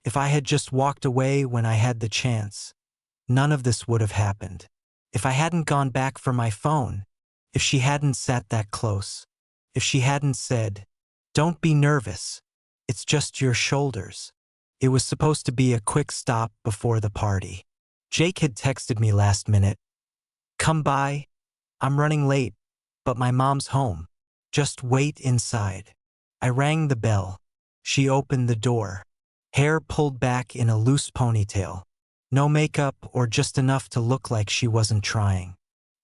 If I had just walked away when I had the chance, none of this would have happened. If I hadn't gone back for my phone, if she hadn't sat that close, if she hadn't said, "Don't be nervous, it's just your shoulders." It was supposed to be a quick stop before the party. Jake had texted me last minute, "Come by, I'm running late, but my mom's home. Just wait inside." I rang the bell. She opened the door. Hair pulled back in a loose ponytail. No makeup or just enough to look like she wasn't trying.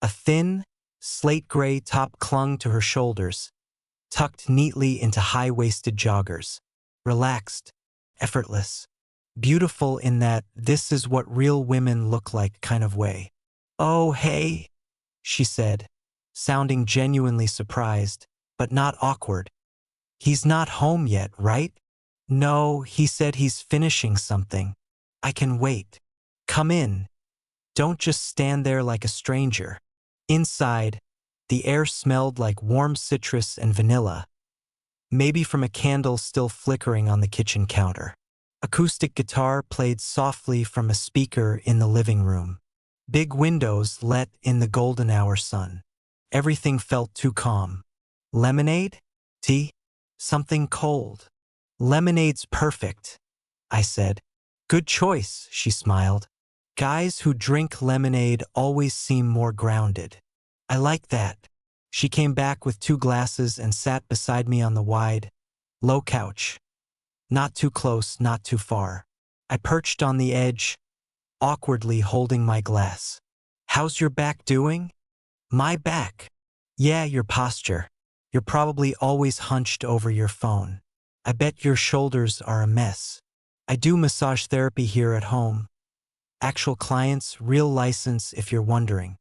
A thin, slate-gray top clung to her shoulders, tucked neatly into high-waisted joggers. Relaxed, effortless, beautiful in that "this is what real women look like" kind of way. "Oh, hey," she said, sounding genuinely surprised, but not awkward. "He's not home yet, right?" "No, he said he's finishing something. I can wait." "Come in. Don't just stand there like a stranger." Inside, the air smelled like warm citrus and vanilla, maybe from a candle still flickering on the kitchen counter. Acoustic guitar played softly from a speaker in the living room. Big windows let in the golden hour sun. Everything felt too calm. "Lemonade? Tea? Something cold?" "Lemonade's perfect," I said. "Good choice," she smiled. "Guys who drink lemonade always seem more grounded." "I like that." She came back with 2 glasses and sat beside me on the wide, low couch. Not too close, not too far. I perched on the edge, awkwardly holding my glass. "How's your back doing?" "My back?" "Yeah, your posture. You're probably always hunched over your phone. I bet your shoulders are a mess." "I do massage therapy here at home. Actual clients, real license if you're wondering."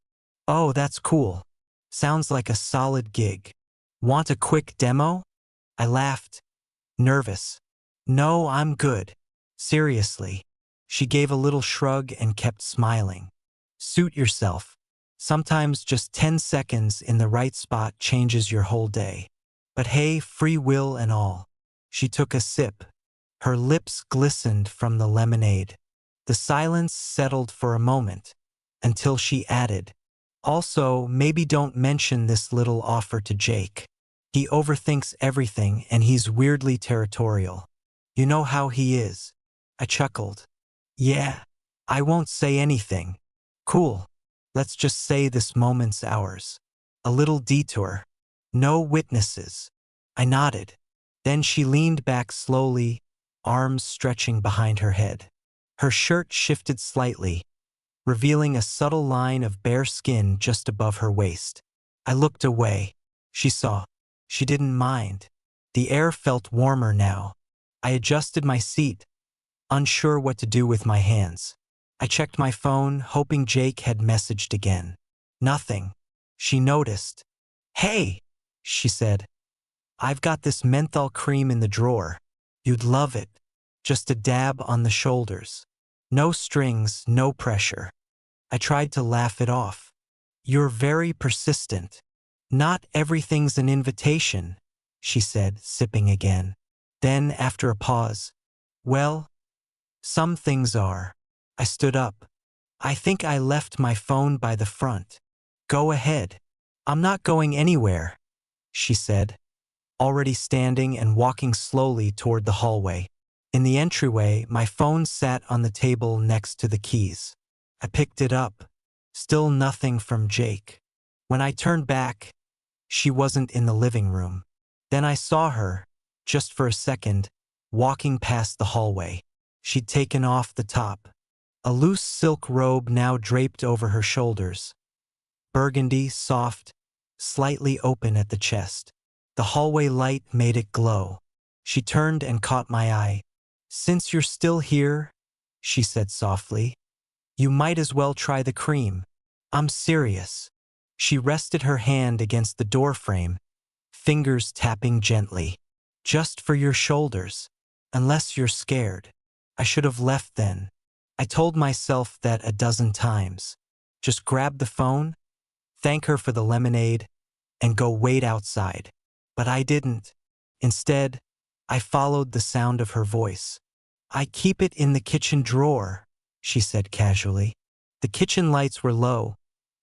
"Oh, that's cool. Sounds like a solid gig. Want a quick demo?" I laughed, nervous. "No, I'm good. Seriously." She gave a little shrug and kept smiling. "Suit yourself. Sometimes just 10 seconds in the right spot changes your whole day. But hey, free will and all." She took a sip. Her lips glistened from the lemonade. The silence settled for a moment, until she added, "Also, maybe don't mention this little offer to Jake. He overthinks everything and he's weirdly territorial. You know how he is." I chuckled. "Yeah, I won't say anything." "Cool. Let's just say this moment's ours. A little detour. No witnesses." I nodded. Then she leaned back slowly, arms stretching behind her head. Her shirt shifted slightly, revealing a subtle line of bare skin just above her waist. I looked away. She saw. She didn't mind. The air felt warmer now. I adjusted my seat, unsure what to do with my hands. I checked my phone, hoping Jake had messaged again. Nothing. She noticed. "Hey," she said. "I've got this menthol cream in the drawer. You'd love it. Just a dab on the shoulders. No strings, no pressure." I tried to laugh it off. "You're very persistent." "Not everything's an invitation," she said, sipping again. Then, after a pause, "Well, some things are." I stood up. "I think I left my phone by the front." "Go ahead." "I'm not going anywhere," she said, already standing and walking slowly toward the hallway. In the entryway, my phone sat on the table next to the keys. I picked it up. Still nothing from Jake. When I turned back, she wasn't in the living room. Then I saw her, just for a second, walking past the hallway. She'd taken off the top. A loose silk robe now draped over her shoulders. Burgundy, soft, slightly open at the chest. The hallway light made it glow. She turned and caught my eye. "Since you're still here," she said softly, "you might as well try the cream. I'm serious." She rested her hand against the doorframe, fingers tapping gently. "Just for your shoulders. Unless you're scared." I should have left then. I told myself that a dozen times. Just grab the phone, thank her for the lemonade, and go wait outside. But I didn't. Instead, I followed the sound of her voice. I keep it in the kitchen drawer, she said casually. The kitchen lights were low,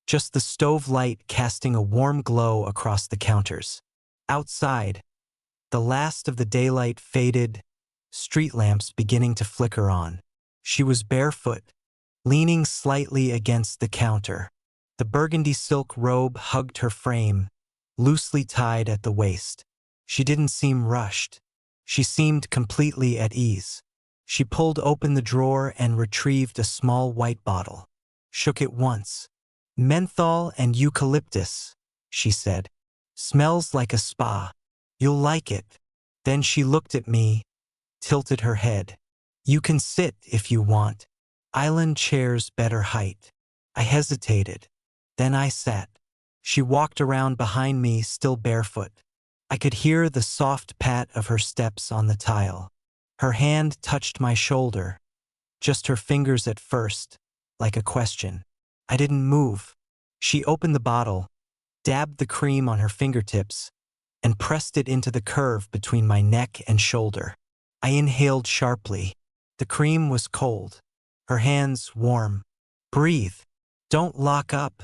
just the stove light casting a warm glow across the counters. Outside, the last of the daylight faded, street lamps beginning to flicker on. She was barefoot, leaning slightly against the counter. The burgundy silk robe hugged her frame, loosely tied at the waist. She didn't seem rushed. She seemed completely at ease. She pulled open the drawer and retrieved a small white bottle. Shook it once. Menthol and eucalyptus, she said. Smells like a spa. You'll like it. Then she looked at me, tilted her head. You can sit if you want. Island chairs better height. I hesitated. Then I sat. She walked around behind me, still barefoot. I could hear the soft pat of her steps on the tile. Her hand touched my shoulder, just her fingers at first, like a question. I didn't move. She opened the bottle, dabbed the cream on her fingertips, and pressed it into the curve between my neck and shoulder. I inhaled sharply. The cream was cold, her hands warm. Breathe. Don't lock up,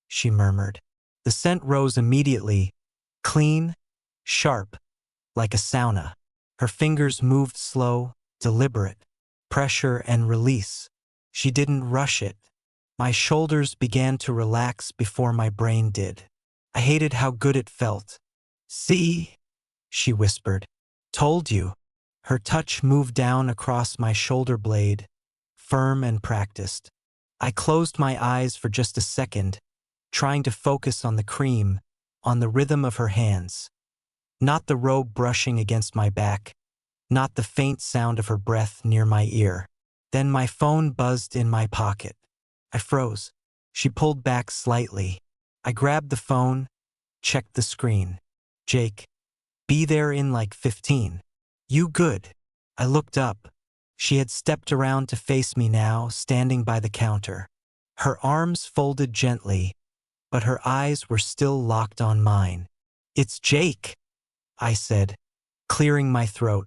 she murmured. The scent rose immediately, clean, sharp, like a sauna. Her fingers moved slow, deliberate, pressure and release. She didn't rush it. My shoulders began to relax before my brain did. I hated how good it felt. See? She whispered. Told you. Her touch moved down across my shoulder blade, firm and practiced. I closed my eyes for just a second, trying to focus on the cream, on the rhythm of her hands. Not the robe brushing against my back, not the faint sound of her breath near my ear. Then my phone buzzed in my pocket. I froze. She pulled back slightly. I grabbed the phone, checked the screen. Jake, be there in like 15. You good? I looked up. She had stepped around to face me now, standing by the counter. Her arms folded gently, but her eyes were still locked on mine. It's Jake, I said, clearing my throat.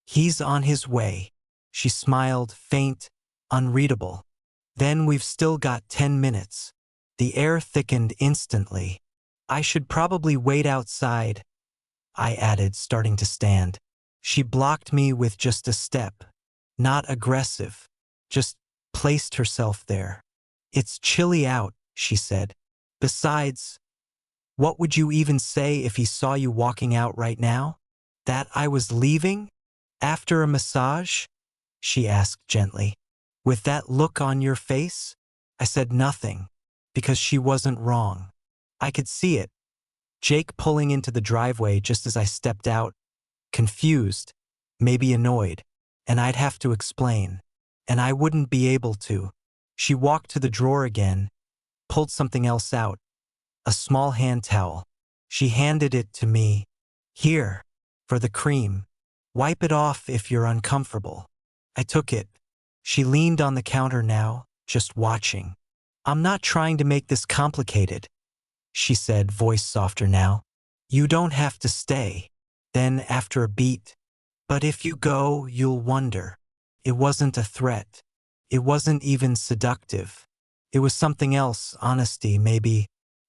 He's on his way. She smiled, faint, unreadable. Then we've still got 10 minutes. The air thickened instantly. I should probably wait outside, I added, starting to stand. She blocked me with just a step. Not aggressive, just placed herself there. It's chilly out, she said. Besides, what would you even say if he saw you walking out right now? That I was leaving? After a massage? She asked gently. With that look on your face? I said nothing, because she wasn't wrong. I could see it. Jake pulling into the driveway just as I stepped out, confused, maybe annoyed, and I'd have to explain, and I wouldn't be able to. She walked to the drawer again, pulled something else out, a small hand towel. She handed it to me. Here, for the cream. Wipe it off if you're uncomfortable. I took it. She leaned on the counter now, just watching. I'm not trying to make this complicated, she said, voice softer now. You don't have to stay. Then, after a beat, but if you go, you'll wonder. It wasn't a threat. It wasn't even seductive. It was something else, honesty, maybe,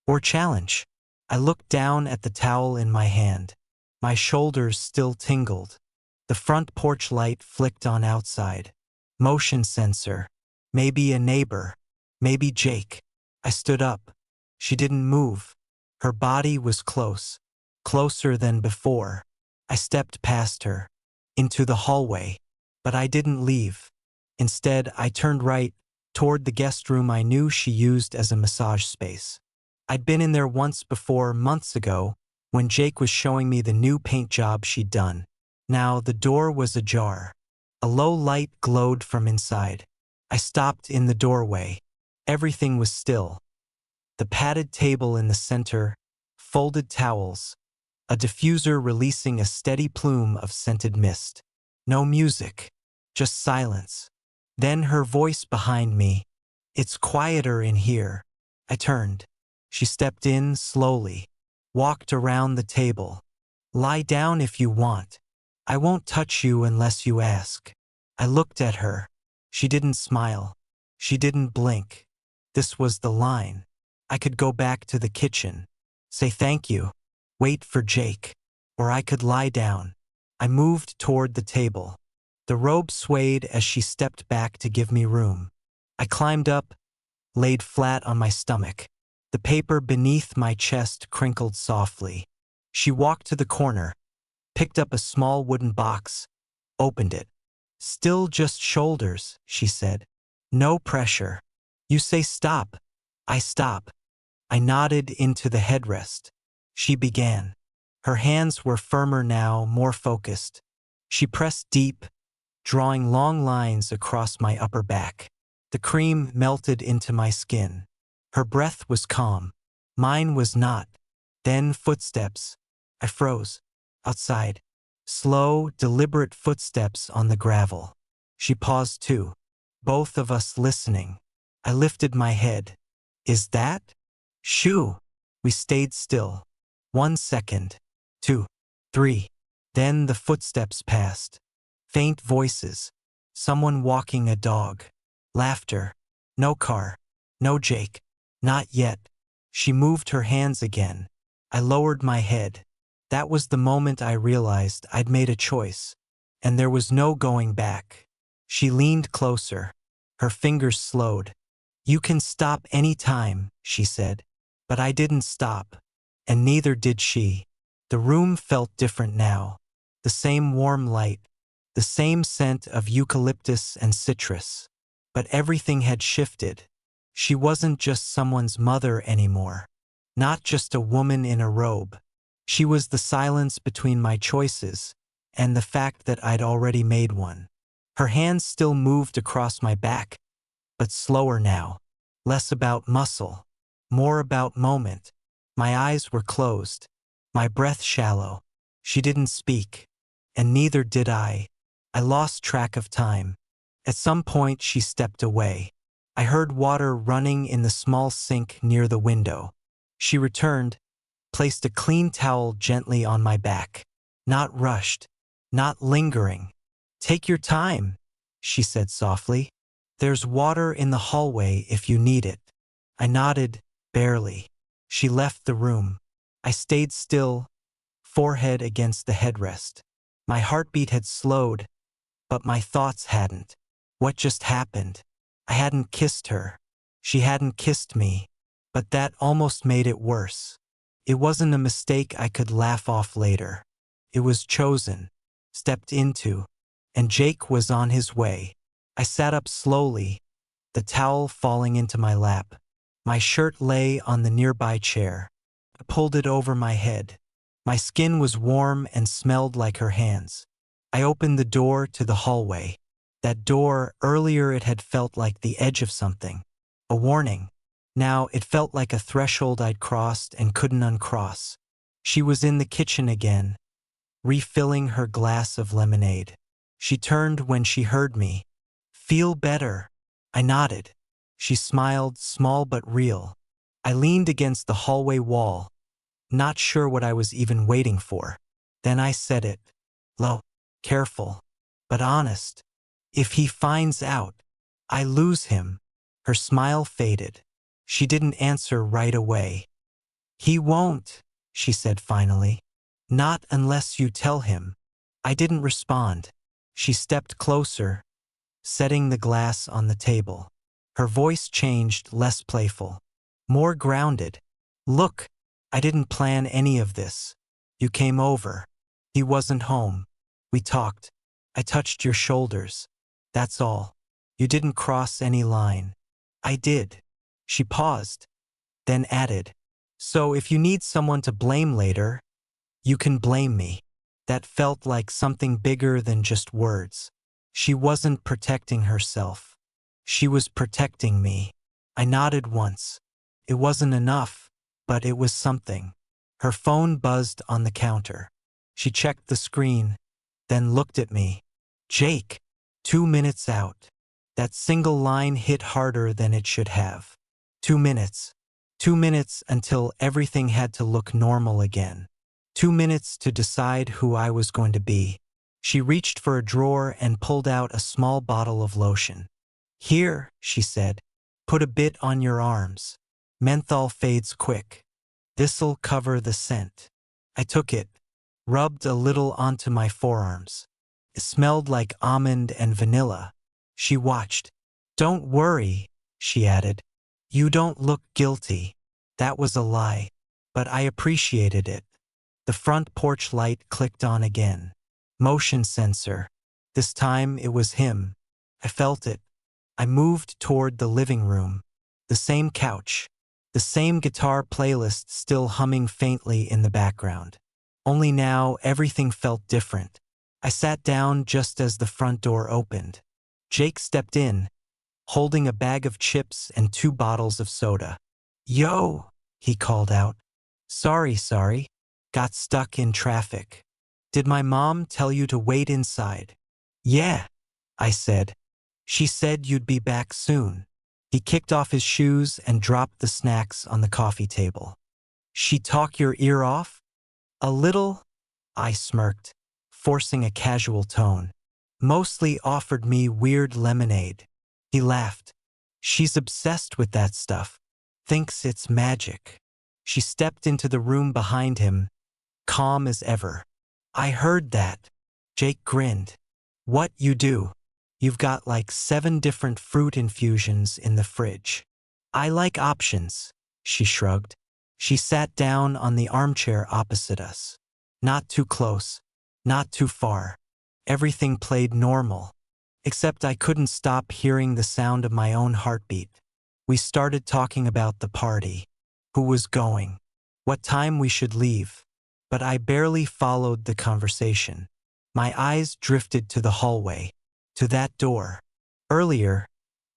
or challenge. I looked down at the towel in my hand. My shoulders still tingled. The front porch light flicked on outside. Motion sensor. Maybe a neighbor. Maybe Jake. I stood up. She didn't move. Her body was close. Closer than before. I stepped past her. Into the hallway. But I didn't leave. Instead, I turned right, toward the guest room I knew she used as a massage space. I'd been in there once before, months ago, when Jake was showing me the new paint job she'd done. Now the door was ajar. A low light glowed from inside. I stopped in the doorway. Everything was still. The padded table in the center, folded towels, a diffuser releasing a steady plume of scented mist. No music, just silence. Then her voice behind me. It's quieter in here. I turned. She stepped in slowly, walked around the table. Lie down if you want. I won't touch you unless you ask. I looked at her. She didn't smile. She didn't blink. This was the line. I could go back to the kitchen, say thank you, wait for Jake, or I could lie down. I moved toward the table. The robe swayed as she stepped back to give me room. I climbed up, laid flat on my stomach. The paper beneath my chest crinkled softly. She walked to the corner, picked up a small wooden box, opened it. Still just shoulders, she said. No pressure. You say stop. I stop. I nodded into the headrest. She began. Her hands were firmer now, more focused. She pressed deep, drawing long lines across my upper back. The cream melted into my skin. Her breath was calm. Mine was not. Then footsteps. I froze. Outside. Slow, deliberate footsteps on the gravel. She paused too. Both of us listening. I lifted my head. Is that? Shoo! We stayed still. 1 second. 2. 3. Then the footsteps passed. Faint voices. Someone walking a dog. Laughter. No car. No Jake. Not yet. She moved her hands again. I lowered my head. That was the moment I realized I'd made a choice, and there was no going back. She leaned closer. Her fingers slowed. You can stop any time, she said. But I didn't stop, and neither did she. The room felt different now. The same warm light, the same scent of eucalyptus and citrus. But everything had shifted. She wasn't just someone's mother anymore. Not just a woman in a robe. She was the silence between my choices and the fact that I'd already made one. Her hands still moved across my back, but slower now. Less about muscle, more about moment. My eyes were closed, my breath shallow. She didn't speak, and neither did I. I lost track of time. At some point she stepped away. I heard water running in the small sink near the window. She returned, placed a clean towel gently on my back. Not rushed, not lingering. Take your time, she said softly. There's water in the hallway if you need it. I nodded, barely. She left the room. I stayed still, forehead against the headrest. My heartbeat had slowed, but my thoughts hadn't. What just happened? I hadn't kissed her. She hadn't kissed me, but that almost made it worse. It wasn't a mistake I could laugh off later. It was chosen, stepped into, and Jake was on his way. I sat up slowly, the towel falling into my lap. My shirt lay on the nearby chair. I pulled it over my head. My skin was warm and smelled like her hands. I opened the door to the hallway. That door, earlier it had felt like the edge of something, a warning. Now it felt like a threshold I'd crossed and couldn't uncross. She was in the kitchen again, refilling her glass of lemonade. She turned when she heard me. Feel better? I nodded. She smiled, small but real. I leaned against the hallway wall, not sure what I was even waiting for. Then I said it, low, careful, but honest. If he finds out, I lose him. Her smile faded. She didn't answer right away. He won't, she said finally. Not unless you tell him. I didn't respond. She stepped closer, setting the glass on the table. Her voice changed, less playful, more grounded. Look, I didn't plan any of this. You came over. He wasn't home. We talked. I touched your shoulders. That's all. You didn't cross any line. I did. She paused, then added, so if you need someone to blame later, you can blame me. That felt like something bigger than just words. She wasn't protecting herself. She was protecting me. I nodded once. It wasn't enough, but it was something. Her phone buzzed on the counter. She checked the screen, then looked at me. Jake, 2 minutes out. That single line hit harder than it should have. 2 minutes. 2 minutes until everything had to look normal again. 2 minutes to decide who I was going to be. She reached for a drawer and pulled out a small bottle of lotion. "Here," she said. "Put a bit on your arms. Menthol fades quick. This'll cover the scent." I took it, rubbed a little onto my forearms. It smelled like almond and vanilla. She watched. "Don't worry," she added. "You don't look guilty." That was a lie, but I appreciated it. The front porch light clicked on again. Motion sensor. This time it was him. I felt it. I moved toward the living room. The same couch. The same guitar playlist still humming faintly in the background. Only now everything felt different. I sat down just as the front door opened. Jake stepped in, holding a bag of chips and 2 bottles of soda. "Yo," he called out. Sorry. Got stuck in traffic." "Did my mom tell you to wait inside?" "Yeah," I said. "She said you'd be back soon." He kicked off his shoes and dropped the snacks on the coffee table. "She talk your ear off?" "A little," I smirked, forcing a casual tone. "Mostly offered me weird lemonade." He laughed. "She's obsessed with that stuff. Thinks it's magic." She stepped into the room behind him, calm as ever. "I heard that." Jake grinned. "What you do? You've got like 7 different fruit infusions in the fridge." "I like options," she shrugged. She sat down on the armchair opposite us. Not too close, not too far. Everything played normal, except I couldn't stop hearing the sound of my own heartbeat. We started talking about the party, who was going, what time we should leave, but I barely followed the conversation. My eyes drifted to the hallway, to that door. Earlier,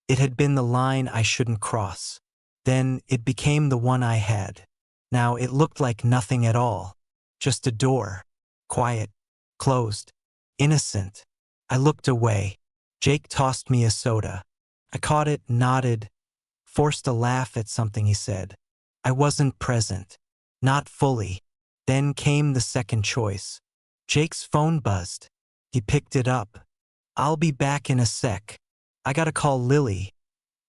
it had been the line I shouldn't cross. Then it became the one I had. Now it looked like nothing at all. Just a door. Quiet. Closed. Innocent. I looked away. Jake tossed me a soda. I caught it, nodded, forced a laugh at something he said. I wasn't present. Not fully. Then came the second choice. Jake's phone buzzed. He picked it up. "I'll be back in a sec. I gotta call Lily.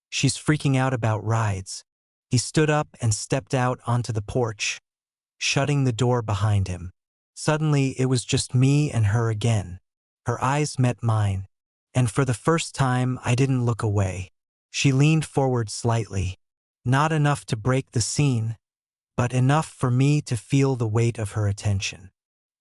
She's freaking out about rides." He stood up and stepped out onto the porch, shutting the door behind him. Suddenly, it was just me and her again. Her eyes met mine, and for the first time, I didn't look away. She leaned forward slightly, not enough to break the scene, but enough for me to feel the weight of her attention.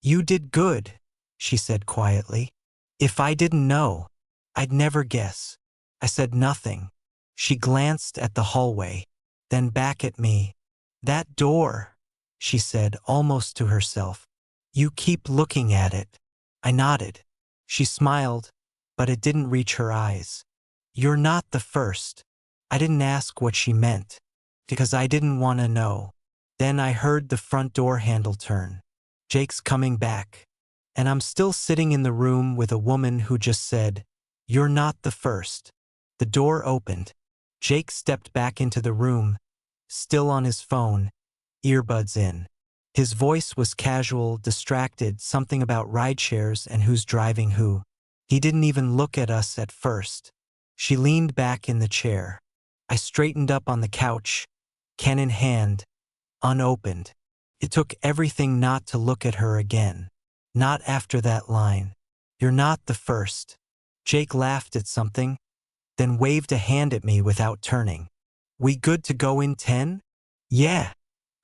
"You did good," she said quietly. "If I didn't know, I'd never guess." I said nothing. She glanced at the hallway, then back at me. "That door," she said almost to herself. "You keep looking at it." I nodded. She smiled, but it didn't reach her eyes. "You're not the first." I didn't ask what she meant, because I didn't want to know. Then I heard the front door handle turn. Jake's coming back. And I'm still sitting in the room with a woman who just said, "You're not the first." The door opened. Jake stepped back into the room, still on his phone, earbuds in. His voice was casual, distracted, something about rideshares and who's driving who. He didn't even look at us at first. She leaned back in the chair. I straightened up on the couch, pen in hand, unopened. It took everything not to look at her again. Not after that line. "You're not the first." Jake laughed at something, then waved a hand at me without turning. "We good to go in 10? "Yeah,"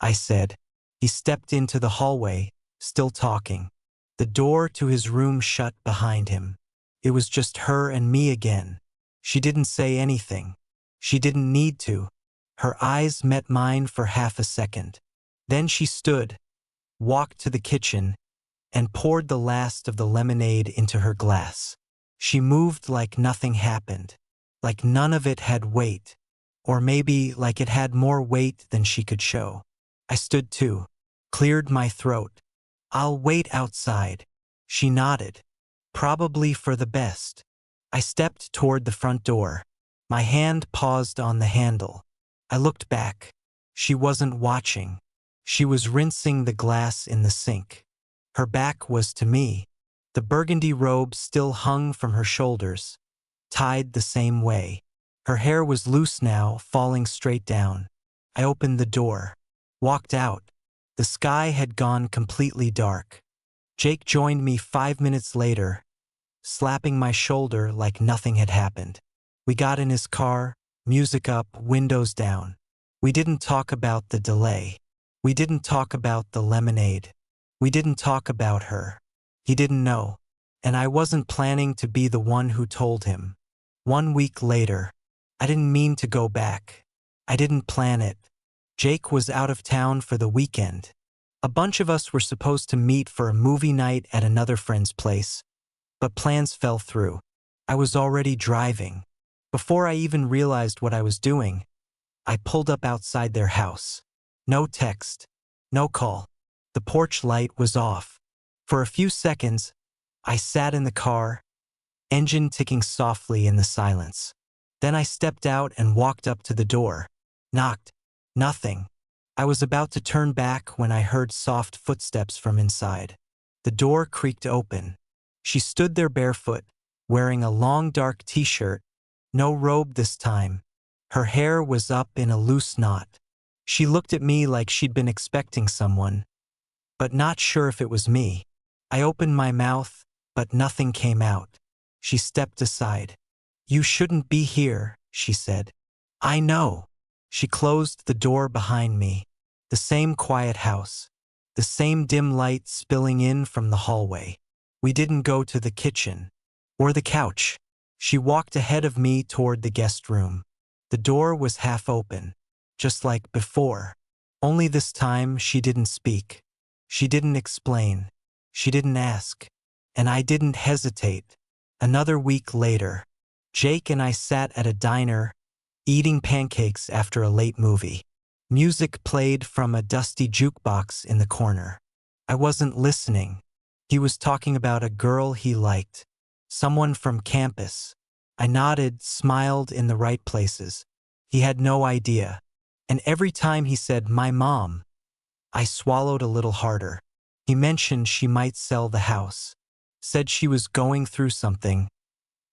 I said. He stepped into the hallway, still talking. The door to his room shut behind him. It was just her and me again. She didn't say anything. She didn't need to. Her eyes met mine for half a second. Then she stood, walked to the kitchen, and poured the last of the lemonade into her glass. She moved like nothing happened, like none of it had weight, or maybe like it had more weight than she could show. I stood too, cleared my throat. "I'll wait outside." She nodded. "Probably for the best." I stepped toward the front door. My hand paused on the handle. I looked back. She wasn't watching. She was rinsing the glass in the sink. Her back was to me. The burgundy robe still hung from her shoulders, tied the same way. Her hair was loose now, falling straight down. I opened the door, walked out. The sky had gone completely dark. Jake joined me 5 minutes later, slapping my shoulder like nothing had happened. We got in his car, music up, windows down. We didn't talk about the delay. We didn't talk about the lemonade. We didn't talk about her. He didn't know, and I wasn't planning to be the one who told him. 1 week later, I didn't mean to go back. I didn't plan it. Jake was out of town for the weekend. A bunch of us were supposed to meet for a movie night at another friend's place, but plans fell through. I was already driving. Before I even realized what I was doing, I pulled up outside their house. No text, no call. The porch light was off. For a few seconds, I sat in the car, engine ticking softly in the silence. Then I stepped out and walked up to the door. Knocked. Nothing. I was about to turn back when I heard soft footsteps from inside. The door creaked open. She stood there barefoot, wearing a long dark t-shirt, no robe this time. Her hair was up in a loose knot. She looked at me like she'd been expecting someone, but not sure if it was me. I opened my mouth, but nothing came out. She stepped aside. "You shouldn't be here," she said. "I know." She closed the door behind me. The same quiet house. The same dim light spilling in from the hallway. We didn't go to the kitchen. Or the couch. She walked ahead of me toward the guest room. The door was half open, just like before. Only this time she didn't speak. She didn't explain. She didn't ask. And I didn't hesitate. Another week later, Jake and I sat at a diner, eating pancakes after a late movie. Music played from a dusty jukebox in the corner. I wasn't listening. He was talking about a girl he liked, someone from campus. I nodded, smiled in the right places. He had no idea. And every time he said, "my mom," I swallowed a little harder. He mentioned she might sell the house. Said she was going through something,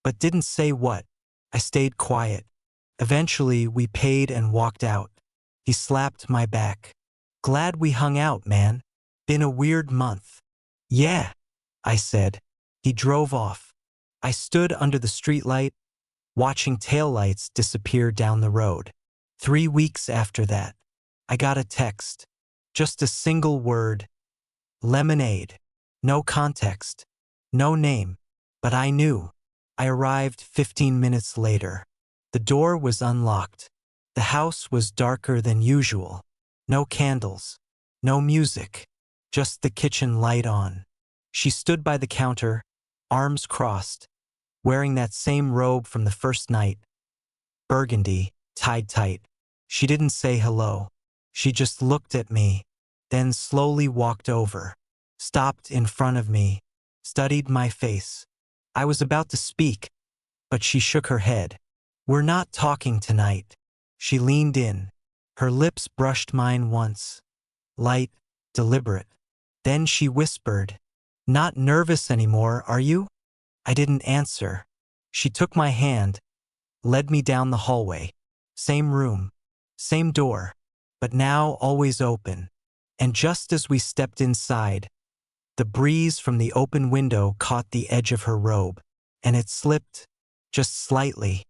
but didn't say what. I stayed quiet. Eventually, we paid and walked out. He slapped my back. "Glad we hung out, man. Been a weird month." "Yeah," I said. He drove off. I stood under the streetlight, watching taillights disappear down the road. 3 weeks after that, I got a text. Just a single word. Lemonade. No context. No name. But I knew. I arrived 15 minutes later. The door was unlocked. The house was darker than usual. No candles. No music. Just the kitchen light on. She stood by the counter, arms crossed, wearing that same robe from the first night. Burgundy, tied tight. She didn't say hello. She just looked at me, then slowly walked over, stopped in front of me, studied my face. I was about to speak, but she shook her head. "We're not talking tonight." She leaned in. Her lips brushed mine once. Light, deliberate. Then she whispered, "Not nervous anymore, are you?" I didn't answer. She took my hand, led me down the hallway. Same room, same door, but now always open. And just as we stepped inside, the breeze from the open window caught the edge of her robe, and it slipped, just slightly,